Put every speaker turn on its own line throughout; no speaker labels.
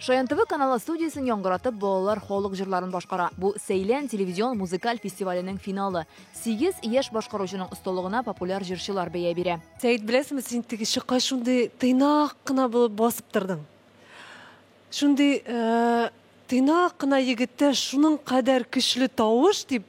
Шаян ТВ каналы студиясын яңгыратып балалар халык җырларын башкара. Бу Сейлән телевизион музыкаль фестиваленең финалы. 8 яшь башкаручының осталыгына популяр җырчылар бәя бирә.
Сәйд, беләсеңме, син теге шука шундый тыйнак кына булып басып тордың. Шундый тыйнак кына егеттә шуның кадәр көчле тавыш дип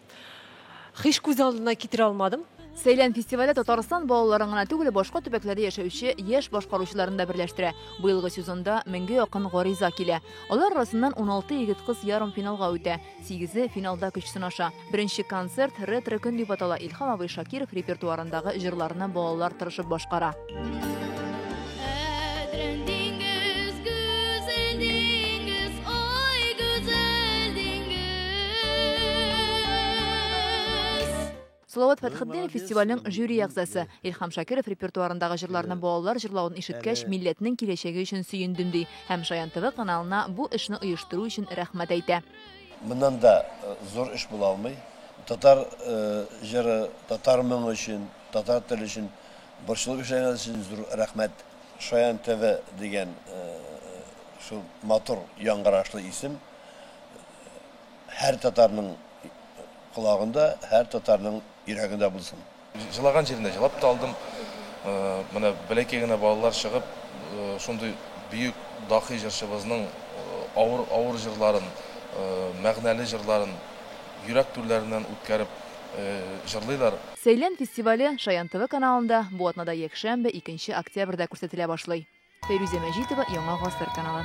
һич күз алдына китерә алмадым.
Сейлән фестивале Татарстан балаларын гына түгел, башка төбәкләрдә яшәүче яшь башкаручыларын да берләштерә. Быелгы сезонда 1000 якын гариза килә. Алар арасыннан 16 егет-кыз ярым финалга үтә. 8-е финалда көч сынаша. Беренче концерт ретро көн дип атала. Илһам абый Шакиров репертуарындагы җырларны балалар тырышып башкара. Салават Фәтхетдинов фестивальнең жюри ягъзасы. Илһам Шакиров репертуарындагы җырларны балалар җырлавын ишеткәч, милләтнең киләчәге өчен сөендем ди. Һәм Шаян ТВ каналына бу эшне оештыру өчен рәхмәт әйтә.
Моннан да зур эш була алмый. Татар җыры, татар моңы өчен, татар теле өчен борчылып эшләгән өчен зур рәхмәт. Шаян ТВ дигән шу матур яңгырашлы исем һәр татарның құлағында, һәр татарның йөрәгендә булсын.
Жылаган җирендә җылап та алдым. Менә бәләкәй генә балалар чыгып, шундый бөек дахи җырчыбызның авыр җырларын, мәгънәле җырларын йөрәк түрләреннән үткәреп җырлыйлар.
Сейлән фестивале Шаян ТВ каналында бу атнада якшәмбе 2 октябрьдә күрсәтелә башлый. Фәйрүзә Мәҗитова, Яңа Гасыр каналы.